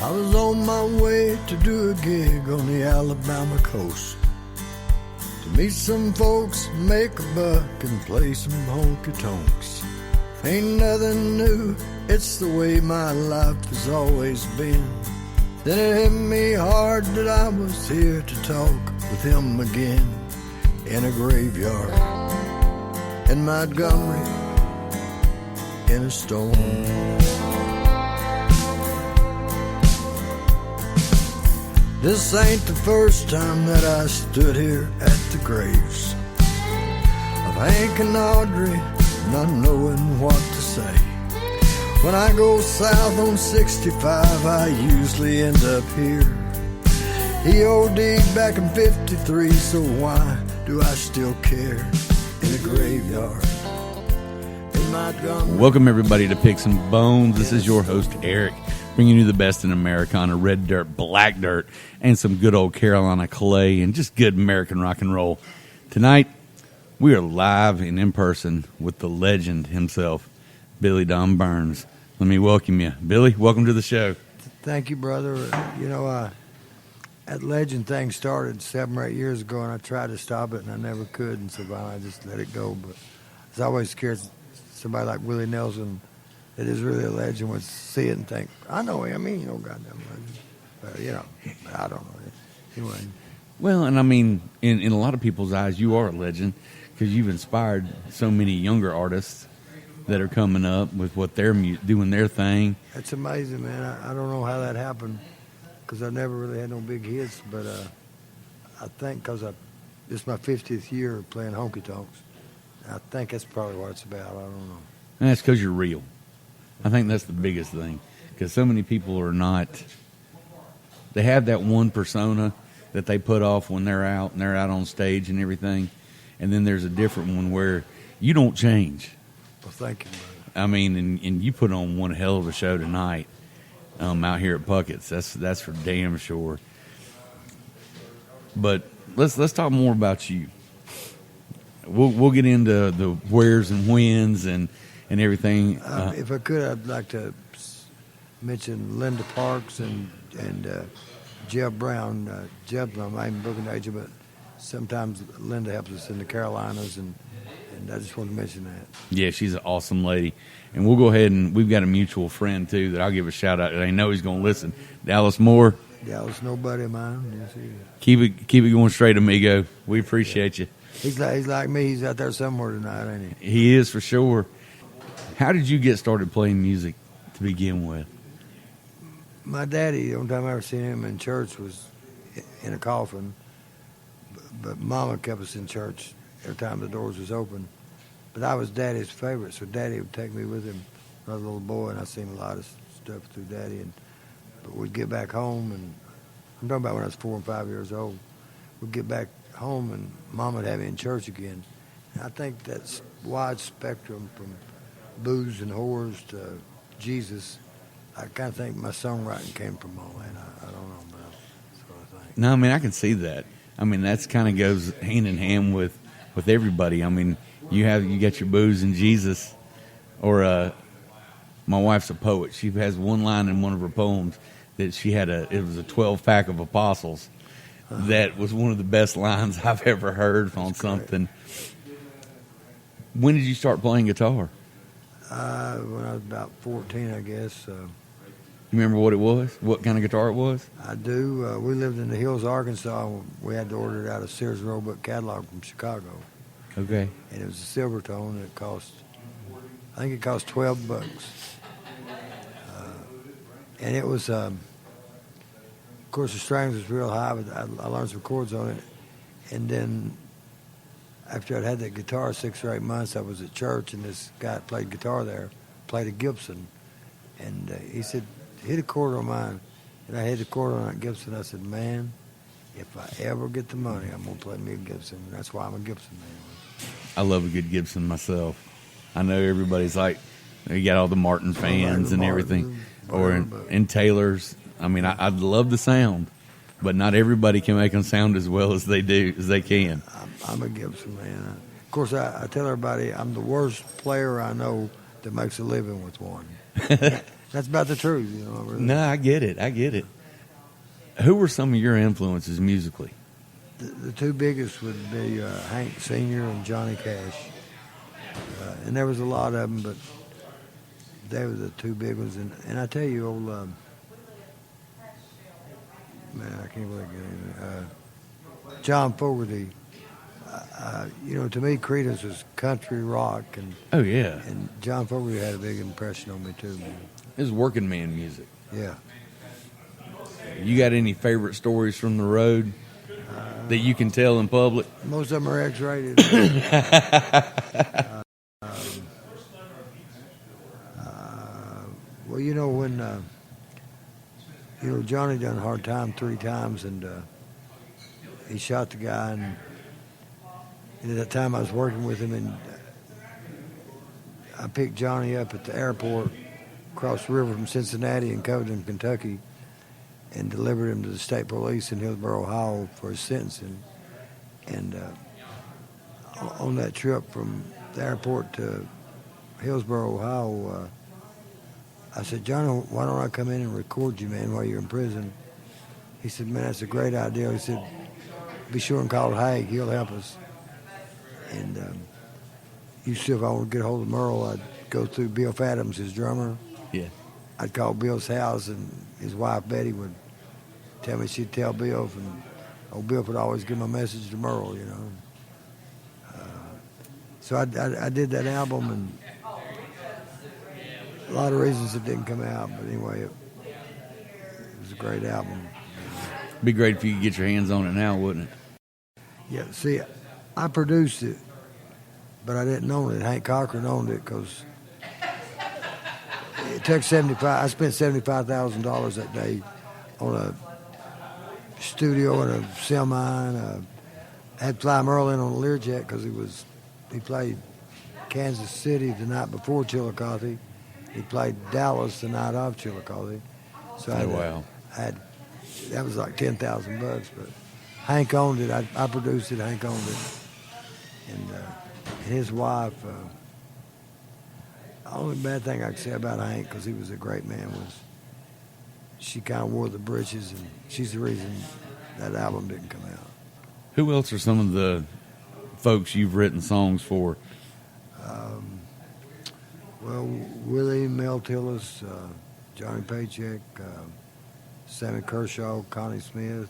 I was on my way to do a gig on the Alabama coast, to meet some folks, make a buck, and play some honky-tonks. Ain't nothing new, it's the way my life has always been. Then it hit me hard that I was here to talk with him again, in a graveyard in Montgomery, in a storm. This ain't the first time that I stood here at the graves of Hank and Audrey, not knowing what to say. When I go south on 65, I usually end up here. He OD'd back in 53, so why do I still care? In a graveyard in Montgomery. Welcome everybody to Picks and Bones. This is your host Eric, bringing you the best in Americana, red dirt, black dirt, and some good old Carolina clay, and just good American rock and roll. Tonight, we are live and in person with the legend himself, Billy Don Burns. Let me welcome you. Billy, welcome to the show. Thank you, brother. You know, that legend thing started 7 or 8 years ago, and I tried to stop it, and I never could, and so I just let it go. But I was always scared somebody like Willie Nelson, that is really a legend, would see it and think, I know him. I mean, you know, goddamn legend. But, you know, I don't know. Anyway. Well, and I mean, in a lot of people's eyes, you are a legend because you've inspired so many younger artists that are coming up with what they're doing their thing. It's amazing, man. I don't know how that happened because I never really had no big hits, but I think because this is my 50th year playing honky tonks. I think that's probably what it's about. I don't know. And that's because you're real. I think that's the biggest thing, because so many people are not. They have that one persona that they put off when they're out and they're out on stage and everything, and then there's a different one where you don't change. Well, thank you, brother. I mean, and you put on one hell of a show tonight out here at Puckett's. That's for damn sure. But let's talk more about you. We'll get into the wheres and whens and everything. If I could, I'd like to mention Linda Parks and Jeb Brown. Jeb's my main booking agent, but sometimes Linda helps us in the Carolinas, and I just want to mention that. Yeah, she's an awesome lady. And we'll go ahead, and we've got a mutual friend, too, that I'll give a shout-out. I know he's going to listen. Dallas Moore. Dallas, nobody of mine. Yes, he is. Keep it going straight, amigo. We appreciate you. He's like me. He's out there somewhere tonight, ain't he? He is, for sure. How did you get started playing music to begin with? My daddy, the only time I ever seen him in church was in a coffin. But Mama kept us in church every time the doors was open. But I was Daddy's favorite, so Daddy would take me with him when I was a little boy, and I seen a lot of stuff through Daddy. But we'd get back home, and I'm talking about when I was 4 and 5 years old. We'd get back home, and Mom would have me in church again. And I think that's wide spectrum from booze and whores to Jesus. I kind of think my songwriting came from all that. I don't know, but that's what I think. No, I mean, I can see that. I mean, that's kind of goes hand in hand with everybody. I mean, you got your booze and Jesus, or my wife's a poet. She has one line in one of her poems that she had it was a 12-pack of apostles. That was one of the best lines I've ever heard on something. When did you start playing guitar? When I was about 14, I guess. You remember what it was? What kind of guitar it was? I do. We lived in the Hills, Arkansas. We had to order it out of Sears Roebuck catalog from Chicago. Okay. And it was a Silvertone, and I think it cost $12. And it was, of course, the strings was real high, but I learned some chords on it. And then after I'd had that guitar 6 or 8 months, I was at church, and this guy that played guitar there played a Gibson. And he said, hit a chord on mine. And I hit a chord on that Gibson. I said, man, if I ever get the money, I'm going to play me a Gibson. And that's why I'm a Gibson man. I love a good Gibson myself. I know everybody's like, you got all the Martin fans and everything. Or in Taylor's. I mean, I'd love the sound, but not everybody can make them sound as well as they can. I'm a Gibson man. Of course, I tell everybody I'm the worst player I know that makes a living with one. That's about the truth, you know. Really. No, I get it. Who were some of your influences musically? The two biggest would be Hank Sr. and Johnny Cash. And there was a lot of them, but they were the two big ones. And I tell you, old, man, I can't believe it. John Fogerty, you know, to me, Creedence was country rock. And Oh, yeah. And John Fogerty had a big impression on me, too, man. It was working man music. Yeah. You got any favorite stories from the road that you can tell in public? Most of them are X-rated. Well, you know, when, you know, Johnny done hard time 3 times, and he shot the guy, and at that time I was working with him, and I picked Johnny up at the airport across the river from Cincinnati in Covington, Kentucky, and delivered him to the state police in Hillsborough, Ohio for his sentencing. And on that trip from the airport to Hillsborough, Ohio, I said, Johnny, why don't I come in and record you, man, while you're in prison? He said, man, that's a great idea. He said, be sure and call Haggard. He'll help us. And you see, if I want to get a hold of Merle, I'd go through Bill Fadams, his drummer. Yeah. I'd call Bill's house, and his wife, Betty, would tell me she'd tell Bill, and old Bill would always give my message to Merle, you know. So I did that album, and a lot of reasons it didn't come out, but anyway, it was a great album. Be great if you could get your hands on it now, wouldn't it? Yeah, see, I produced it, but I didn't own it. Hank Cochran owned it because it took I spent $75,000 that day on a studio and a semi, and I had to fly Merle in on a Learjet because he played Kansas City the night before Chillicothe. He played Dallas the night of Chillicothe. So that was like $10,000 bucks, but Hank owned it. I produced it. Hank owned it, and his wife. The only bad thing I could say about Hank, because he was a great man, was she kind of wore the britches, and she's the reason that album didn't come out. Who else are some of the folks you've written songs for? Well, Willie Meltillis, Johnny Paycheck, Sammy Kershaw, Connie Smith,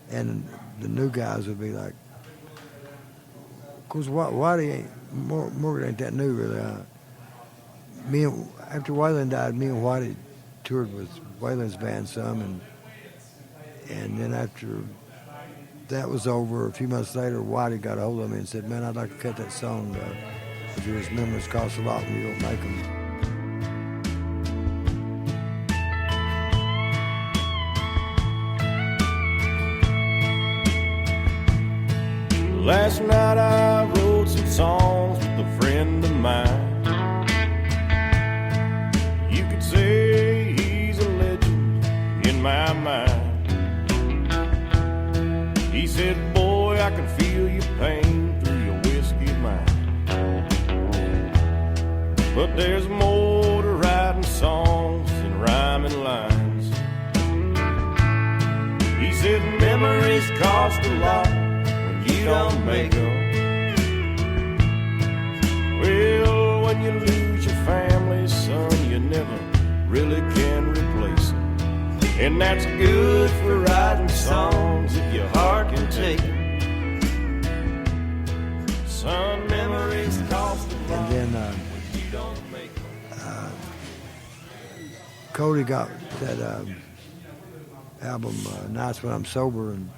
and the new guys would be like, of course, Whitey Morgan ain't that new, really. After Waylon died, me and Whitey toured with Waylon's band some, and then after that was over, a few months later, Whitey got a hold of me and said, man, I'd like to cut that song, because your memories cost a lot when you don't make them. Last night I wrote some songs with a friend of mine. You could say he's a legend in my mind. He said, boy, I can feel your pain through your whiskey mind. But there's more to writing songs than rhyming lines. He said, memories cost a lot, you don't make them. Well, when you lose your family, son, you never really can replace them. And that's good for writing songs if your heart can take them. Son, memories cost a lot. And then you don't make them. Cody got that album, Nights When I'm Sober, and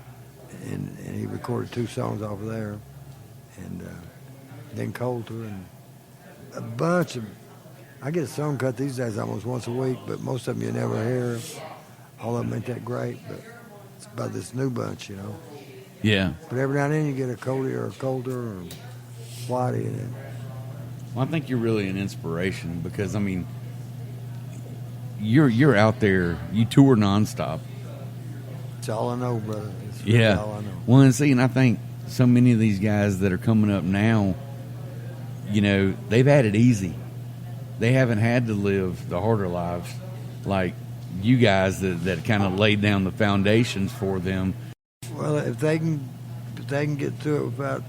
he recorded 2 songs off of there, and then Colter, and a bunch of. I get a song cut these days almost once a week, but most of them you never hear. All of them ain't that great, but it's about this new bunch, you know. Yeah. But every now and then you get a Cody or a Colter or Whitey in it. Well, I think you're really an inspiration because, I mean, you're out there, you tour nonstop. It's all I know, brother. It's really all I know. Well, and see, and I think so many of these guys that are coming up now, you know, they've had it easy. They haven't had to live the harder lives like you guys that kind of laid down the foundations for them. Well, if they can get through it without,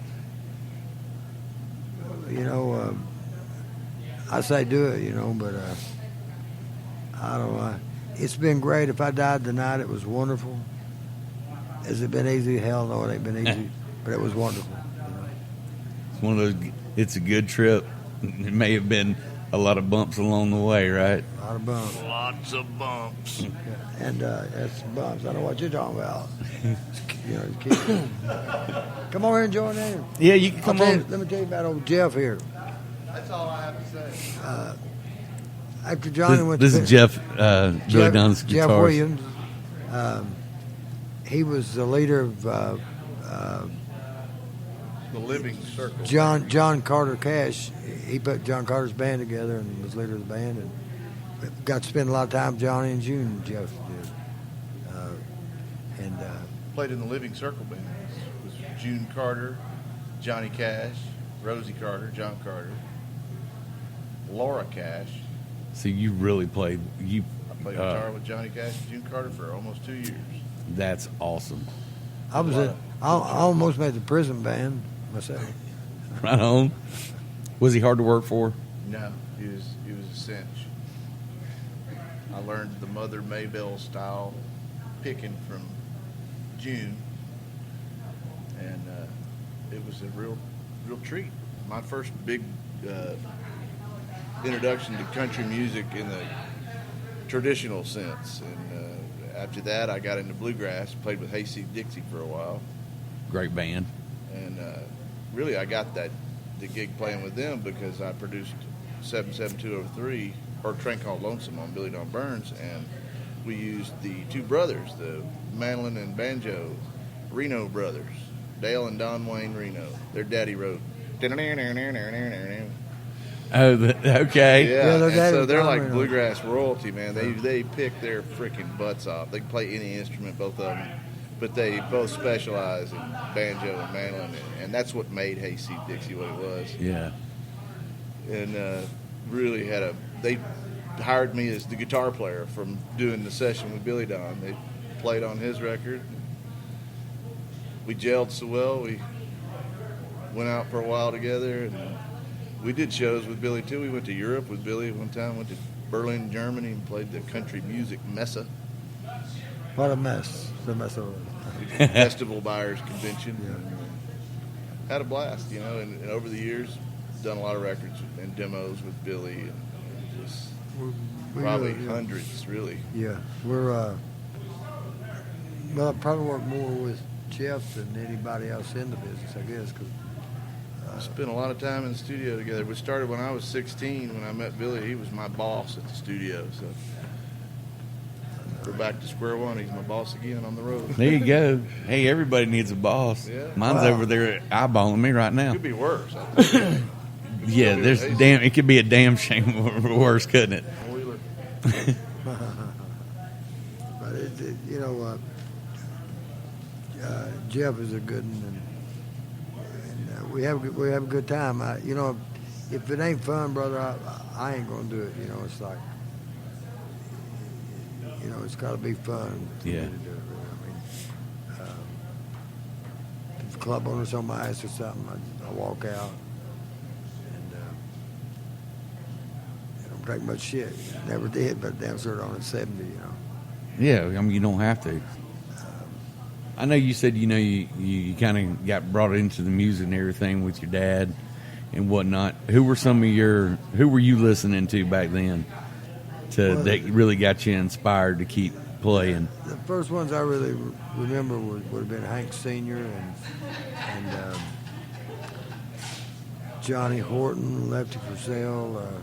you know, I say do it, you know, but I don't know. It's been great. If I died tonight, it was wonderful. Has it been easy? Hell no, it ain't been easy, but it was wonderful. You know? It's one of those. It's a good trip. It may have been a lot of bumps along the way, right? A lot of bumps. Lots of bumps. Yeah. And that's bumps. I know what you're talking about. You know, kids. Come over here and join in. Yeah, you can come on. Let me tell you about old Jeff here. That's all I have to say. After Johnny went This to is Jeff Billy Dunn's guitars. Jeff Williams. He was the leader of The Living Circle. John Carter Cash. He put John Carter's band together and was leader of the band, and got to spend a lot of time with Johnny and June. Jeff did, and Played in the Living Circle band. It was June Carter, Johnny Cash, Rosie Carter, John Carter, Laura Cash. So you really played. I played guitar with Johnny Cash and June Carter for almost 2 years. That's awesome. I almost made the prison band myself. Right on. Was he hard to work for? No, he was a cinch. I learned the Mother Maybell style picking from June, and it was a real treat. My first big introduction to country music in the traditional sense, and after that I got into bluegrass, played with Hayseed Dixie for a while, Great band. and really I got the gig playing with them because I produced 77203 or Train Called Lonesome on Billy Don Burns, and we used the two brothers, the mandolin and banjo Reno brothers, Dale and Don Wayne Reno. Their daddy wrote Oh, okay. yeah, their and daddy so was they're Don like Reno. bluegrass royalty, man. They pick their freaking butts off. They can play any instrument, both of them, but they both specialize in banjo and mandolin, and that's what made Hayseed Dixie what it was. Yeah. And really they hired me as the guitar player from doing the session with Billy Don. They played on his record. We gelled so well. We went out for a while together, and we did shows with Billy too. We went to Europe with Billy one time. Went to Berlin, Germany, and played the country music Messe What a mess. The mess of festival buyers convention. Yeah. Had a blast, you know. And over the years, done a lot of records and demos with Billy, and just probably hundreds, really. Yeah, we're well, I probably work more with Jeff than anybody else in the business, I guess, because We spent a lot of time in the studio together. We started when I was 16. When I met Billy, he was my boss at the studio. So we're back to square one. He's my boss again on the road. There you go. Hey, everybody needs a boss. Yeah. Mine's Wow. over there eyeballing me right now. Could be worse. I think. Yeah, there's damn. It could be a damn shame worse, couldn't it? Wheeler. but you know, Jeff is a good one, and we have a good time. You know, if it ain't fun, brother, I ain't gonna do it. You know, it's like, you know, it's got to be fun for me Yeah. to do it. I mean, if the club owner's on my ass or something, I walk out, and I don't take much shit. Never did, but damn sure on at 70, you know. Yeah, I mean, you don't have to. I know you said, you know, you kind of got brought into the music and everything with your dad and whatnot. Who were you listening to back then that really got you inspired to keep playing? The first ones I really remember would have been Hank Sr. and Johnny Horton, Lefty for Sale.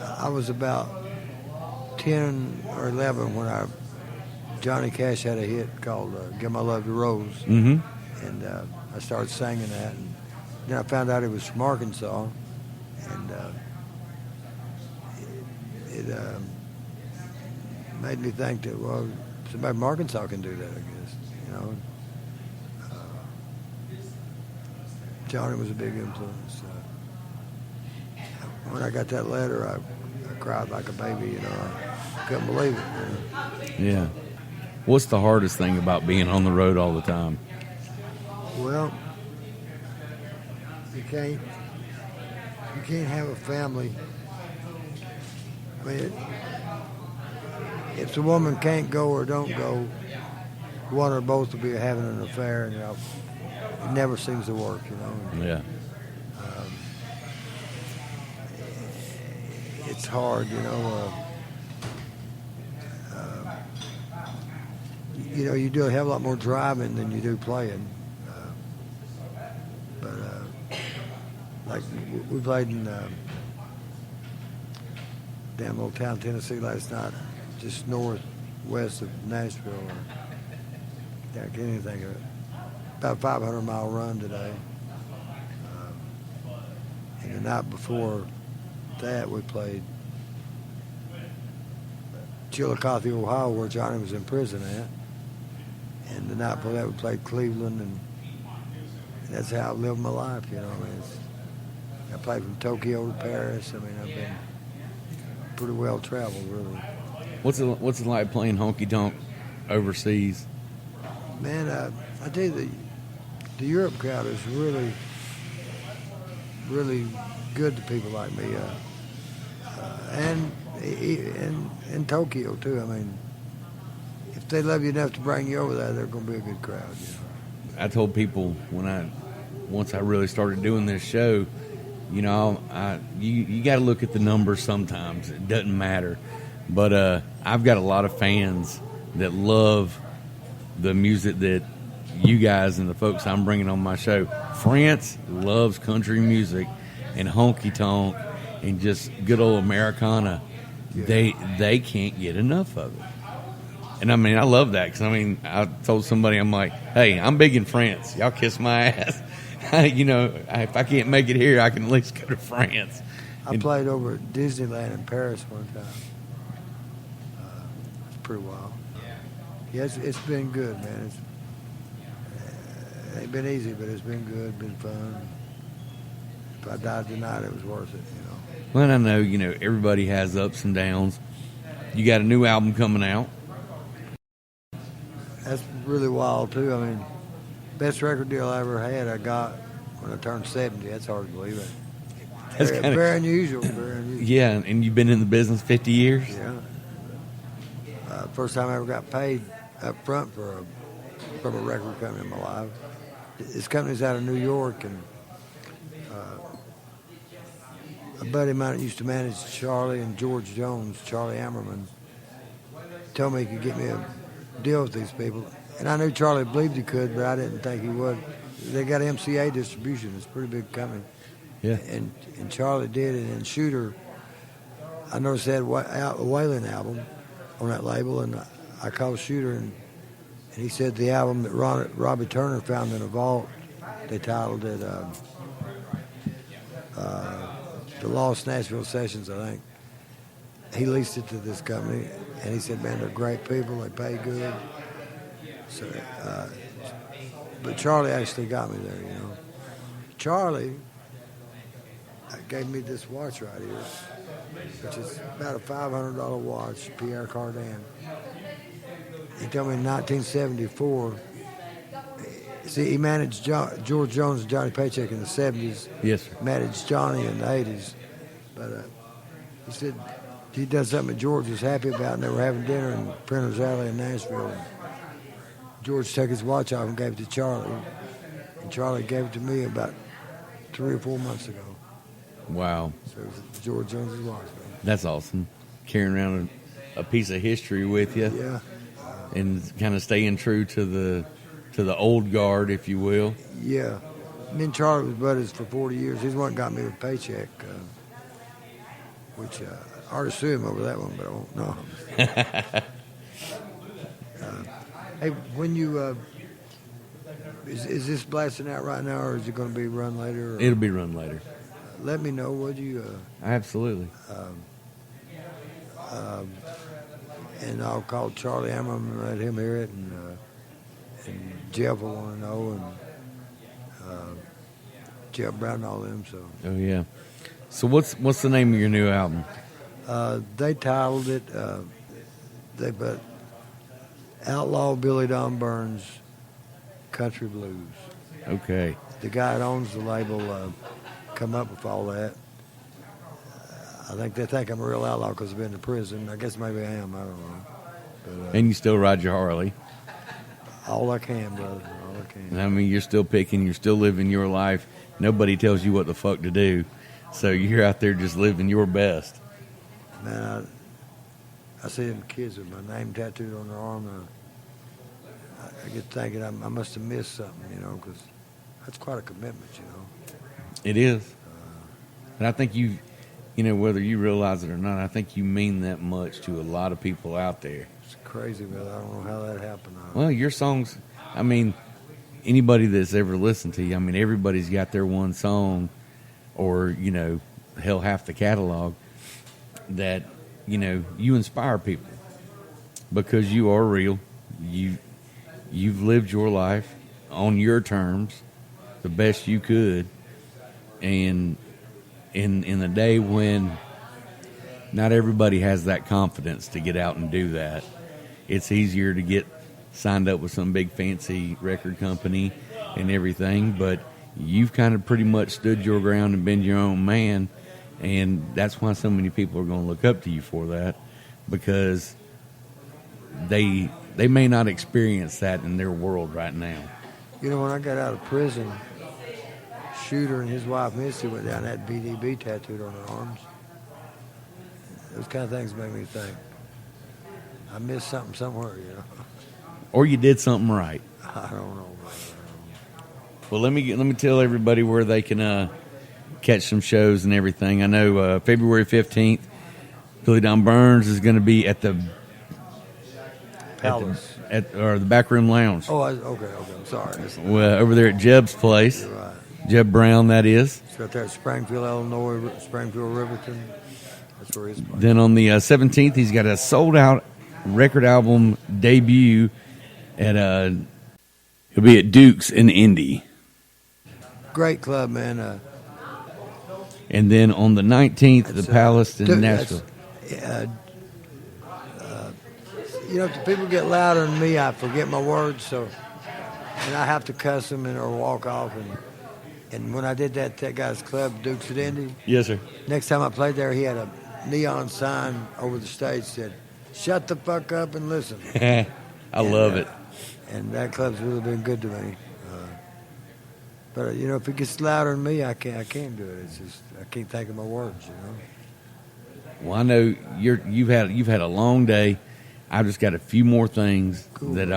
I was about 10 or 11 when Johnny Cash had a hit called "Give My Love to Rose," Mm-hmm. and I started singing that, and then I found out it was from Arkansas, and it made me think that, well, somebody from Arkansas can do that, I guess, you know. Johnny was a big influence. When I got that letter, I cried like a baby. You know, I couldn't believe it. You know? Yeah. What's the hardest thing about being on the road all the time? Well, you can't have a family. I mean, if the woman can't go or don't go, one or both will be having an affair, and you know, it never seems to work. You know. Yeah. It's hard, you know. You know, you do a hell of a lot more driving than you do playing. But like we played in damn little town, Tennessee last night, just northwest of Nashville. I can't even think of it. About a 500-mile run today. And the night before that, we played Chillicothe, Ohio, where Johnny was in prison at. And the night before that, we played Cleveland, and that's how I lived my life, you know. I mean, I played from Tokyo to Paris. I mean, I've been pretty well traveled, really. What's it like playing honky tonk overseas? Man, I tell you, the Europe crowd is really, really good to people like me, and in Tokyo too. I mean, if they love you enough to bring you over there, they're going to be a good crowd. You know? I told people once I really started doing this show, you know, you got to look at the numbers sometimes. It doesn't matter, but I've got a lot of fans that love the music that you guys and the folks I'm bringing on my show. France loves country music and honky tonk and just good old Americana. Yeah. They can't get enough of it. And I mean, I love that because I mean, I told somebody, I'm like, hey, I'm big in France. Y'all kiss my ass. You know, if I can't make it here, I can at least go to France. I played over at Disneyland in Paris one time. It's pretty wild. Yeah, it's been good, man. It ain't been easy, but it's been good, been fun. If I died tonight, it was worth it, you know. Well, I know, you know, everybody has ups and downs. You got a new album coming out. That's really wild, too. I mean, best record deal I ever had, I got when I turned 70. That's hard to believe it. That's Very unusual, very unusual. Yeah, and you've been in the business 50 years? Yeah. First time I ever got paid up front from a record company in my life. This company's out of New York, and a buddy of mine that used to manage Charlie and George Jones, Charlie Ammerman, told me he could get me a deal with these people. And I knew Charlie believed he could, but I didn't think he would. They got MCA distribution. It's a pretty big company. Yeah. And Charlie did it. And Shooter, I noticed they had a Waylon album on that label, and I called Shooter, and he said the album that Robbie Turner found in a vault, they titled it The Lost Nashville Sessions, I think. He leased it to this company, and he said, man, they're great people, they pay good. So, but Charlie actually got me there, you know. Charlie gave me this watch right here, which is about a $500 watch, Pierre Cardin. He told me in 1974, see, he managed George Jones and Johnny Paycheck in the 70s. Yes, sir. Managed Johnny in the 80s. But he said he done something that George was happy about, and they were having dinner in Printer's Alley in Nashville. And George took his watch off and gave it to Charlie. And Charlie gave it to me about 3 or 4 months ago. Wow. So it was George Jones's watch, man. That's awesome. Carrying around a piece of history with you. Yeah. And kind of staying true to the old guard, if you will. Yeah. Me and Charlie was buddies for 40 years. He's the one that got me a paycheck, which I already sued him over that one, but I won't know. Hey, when you is this blasting out right now, or is it going to be run later? Or? It'll be run later. Let me know, would you? Absolutely. And I'll call Charlie Ammerman and let him hear it, and Jeff will want to know, and Jeff Brown and all them. So Oh yeah. So what's the name of your new album? they titled it. They put Outlaw Billy Don Burns Country Blues. Okay. The guy that owns the label come up with all that. I think they think I'm a real outlaw because I've been to prison. I guess maybe I am. I don't know. But, And you still ride your Harley. all I can, brother. All I can. I mean, you're still picking. You're still living your life. Nobody tells you what the fuck to do. So you're out there just living your best. Man, I see them kids with my name tattooed on their arm. I get thinking I must have missed something, because that's quite a commitment, It is. And I think whether you realize it or not, I think you mean that much to a lot of people out there. It's crazy, but I don't know how that happened. Well, your songs, I mean, anybody that's ever listened to you, I mean, everybody's got their one song or, hell, half the catalog that, you inspire people because you are real. You've lived your life on your terms the best you could. And in a day when not everybody has that confidence to get out and do that, it's easier to get signed up with some big fancy record company and everything, but you've kind of pretty much stood your ground and been your own man, and that's why so many people are going to look up to you for that, because they may not experience that in their world right now. When I got out of prison, Shooter and his wife Misty went down and had BDB tattooed on their arms. Those kind of things make me think I missed something somewhere, Or you did something right. I don't know. Well, let me tell everybody where they can catch some shows and everything. I know February 15th, Billy Don Burns is going to be at the Palace. Or the Backroom Lounge. Oh, okay. I'm sorry. Well, over there at Jeb's place. You're right. Jeb Brown, that is. It's right there at Springfield, Illinois, Springfield, Riverton. That's where he's playing. Then on the 17th, he's got a sold-out record album debut at he'll be at Duke's in Indy. Great club, man. And then on the 19th, the Palace in Duke, Nashville. If the people get louder than me, I forget my words, and I have to cuss them or walk off. And when I did that guy's club, Duke's at Indy, Yes, sir. next time I played there, he had a neon sign over the stage that said, "Shut the fuck up and listen." I love it. And that club's really been good to me. But if it gets louder than me, I can't do it. It's just I can't think of my words. Well, I know you've had a long day. I've just got a few more things that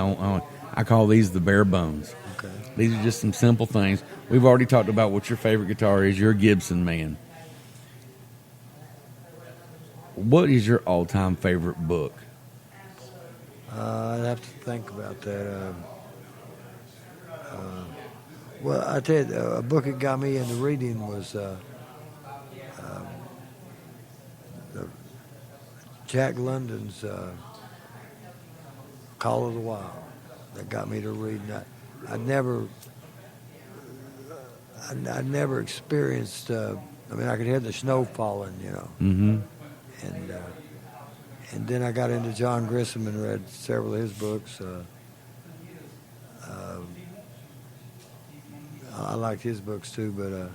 I call these the bare bones. Okay. These are just some simple things. We've already talked about what your favorite guitar is. You're a Gibson man. What is your all-time favorite book? I'd have to think about that. Well, I tell you, a book that got me into reading was Jack London's Call of the Wild. That got me to read. I'd never experienced. I could hear the snow falling, Mm-hmm. And then I got into John Grisham and read several of his books. I liked his books too, but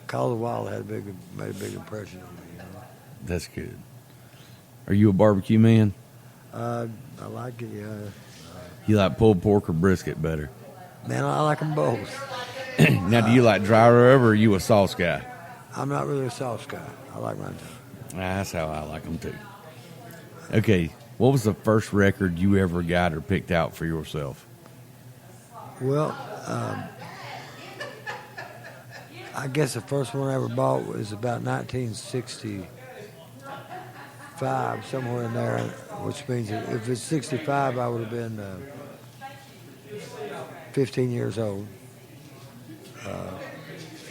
Call of the Wild made a big impression on me. That's good. Are you a barbecue man? I like it, yeah. You like pulled pork or brisket better? Man, I like them both. Now, do you like dry rub or are you a sauce guy? I'm not really a sauce guy. I like mine. That's how I like them too. Okay, what was the first record you ever got or picked out for yourself? Well, I guess the first one I ever bought was about 1965, somewhere in there, which means if it's 65, I would have been 15 years old.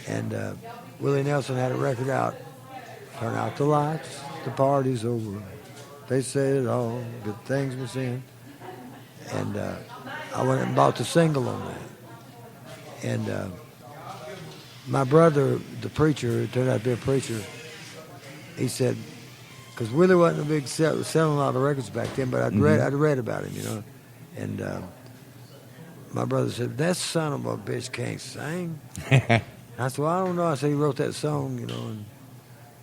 And Willie Nelson had a record out, Turn Out the Lights, the party's over. They said it all, good things was in. And I went and bought the single on that. And my brother, the preacher, who turned out to be a preacher, he said, because Willie wasn't a big selling a lot of records back then, but I'd read about him, you know, and my brother said, "That son of a bitch can't sing." I said, "Well, I don't know." I said, "He wrote that song, you know,"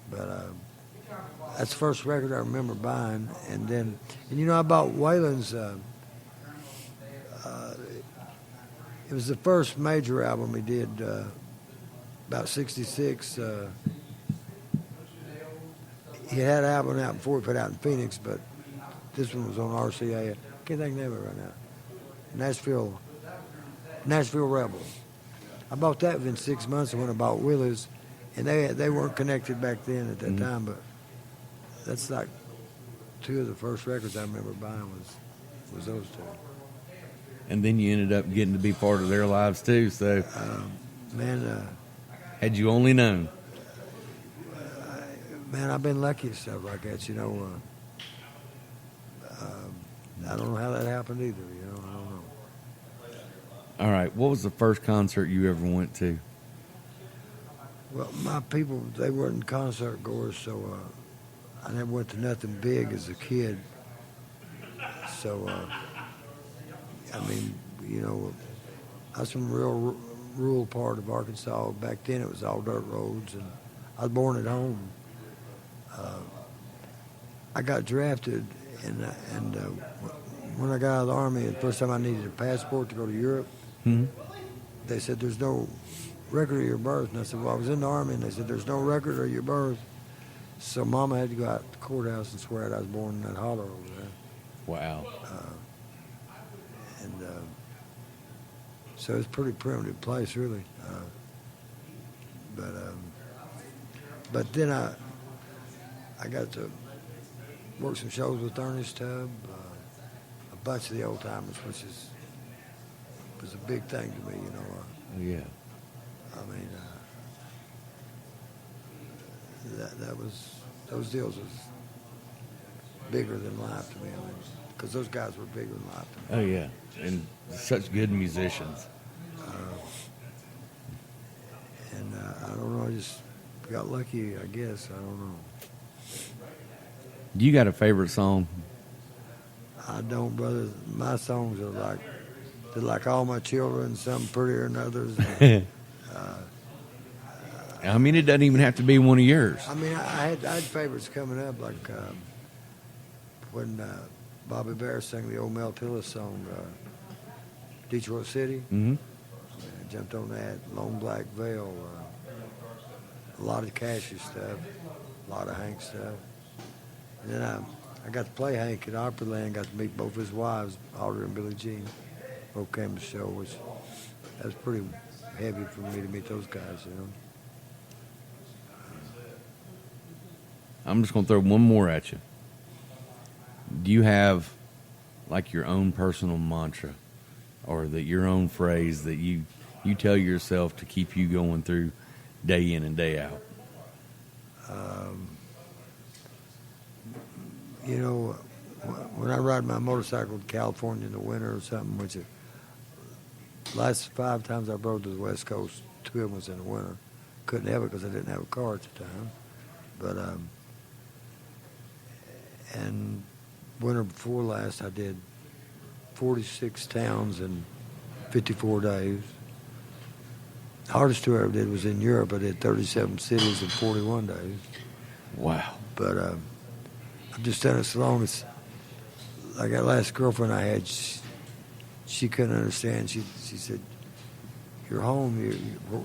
but that's the first record I remember buying, and you know, I bought Waylon's. It was the first major album he did, about '66. He had an album out before he put out in Phoenix, but this one was on RCA. I can't think of the name of it right now. Nashville Rebel. I bought that within 6 months when I bought Willie's, and they weren't connected back then at that time, but that's like two of the first records I remember buying was those two. And then you ended up getting to be part of their lives too. So, had you only known, man, I've been lucky and stuff like that. You know, I don't know how that happened either. You know, I don't know. All right, what was the first concert you ever went to? Well, my people, they weren't concert goers, so I never went to nothing big as a kid. So. I mean, you know, I was from a real rural part of Arkansas. Back then it was all dirt roads, and I was born at home. I got drafted, and when I got out of the Army, the first time I needed a passport to go to Europe, they said, "There's no record of your birth." And I said, "Well, I was in the Army," and they said, "There's no record of your birth." So Mama had to go out to the courthouse and swear that I was born in that holler over there. Wow. So it's a pretty primitive place, really. But then I got to work some shows with Ernest Tubb, a bunch of the old timers, which was a big thing to me, you know. Yeah. I mean, that was, those deals was bigger than life to me. I mean, because those guys were bigger than life to me. Oh yeah, and such good musicians. I don't know, I just got lucky, I guess. I don't know. Do you got a favorite song? I don't, brother. My songs are they're like all my children, some prettier than others. I mean, it doesn't even have to be one of yours. I mean, I had favorites coming up, like when Bobby Bear sang the old Mel Tillis song, Detroit City. Mm-hmm. I jumped on that. Long Black Veil. A lot of Cashew stuff. A lot of Hank stuff. And then I got to play Hank at Opryland. Got to meet both his wives, Audrey and Billie Jean. Both came to the show, which that was pretty heavy for me to meet those guys, you know. I'm just going to throw one more at you. Do you have, like, your own personal mantra or your own phrase that you tell yourself to keep you going through day in and day out? You know, when I ride my motorcycle to California in the winter or something, which the last 5 times I rode to the West Coast, 2 of them was in the winter. Couldn't have it because I didn't have a car at the time. But, and winter before last, I did 46 towns in 54 days. The hardest tour I ever did was in Europe. I did 37 cities in 41 days. Wow. But I've just done it so long. It's like that last girlfriend I had, she couldn't understand. She said, "You're home.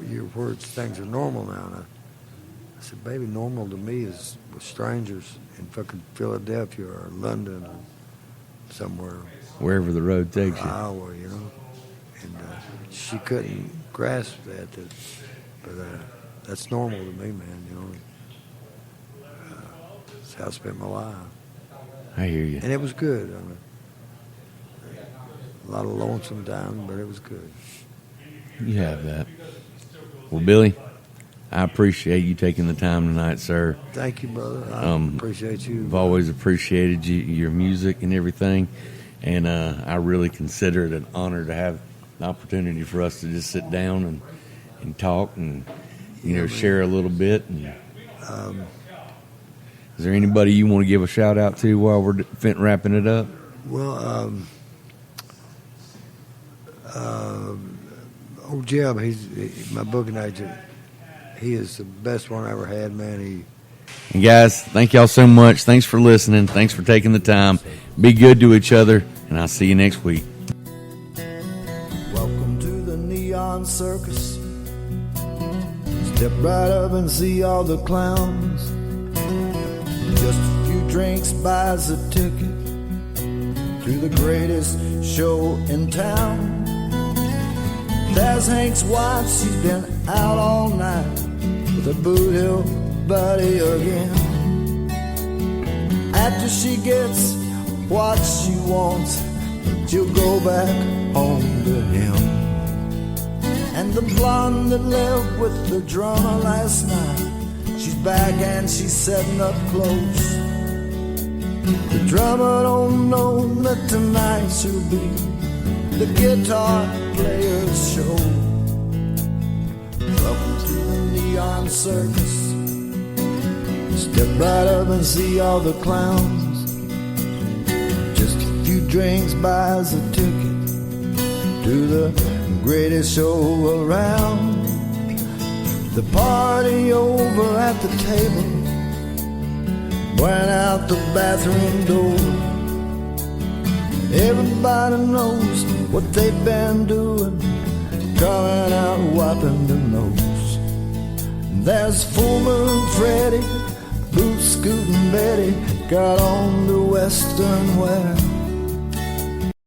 You're where things are normal now." And I said, "Baby, normal to me is with strangers in fucking Philadelphia or London or somewhere." Wherever the road takes you. Iowa, you know. And she couldn't grasp that. But that's normal to me, man, you know. That's how I spent my life. I hear you. And it was good. I mean, a lot of lonesome times, but it was good. You have that. Well, Billy, I appreciate you taking the time tonight, sir. Thank you, brother. I appreciate you. I've always appreciated your music and everything, and I really consider it an honor to have the opportunity for us to just sit down and talk and share a little bit. And, is there anybody you want to give a shout out to while we're wrapping it up? Well, old Jeb, he's my booking agent. He is the best one I ever had, man. And guys, thank y'all so much. Thanks for listening. Thanks for taking the time. Be good to each other, and I'll see you next week. Welcome to the Neon Circus. Step right up and see all the clowns. Just a few drinks buys a ticket to the greatest show in town. There's Hank's wife, she's been out all night with a Boot Hill buddy again. After she gets what she wants, she'll go back home to him. And the blonde that lived with the drummer last night, she's back and she's setting up close. The drummer don't know that tonight she'll be the guitar player's show. Welcome to the Neon Circus. Step right up and see all the clowns. Just a few drinks buys a ticket to the greatest show around. The party over at the table went out the bathroom door. Everybody knows what they've been doing, coming out wiping their nose. There's Full Moon Freddy, Boot Scootin' Betty, got on the western wear.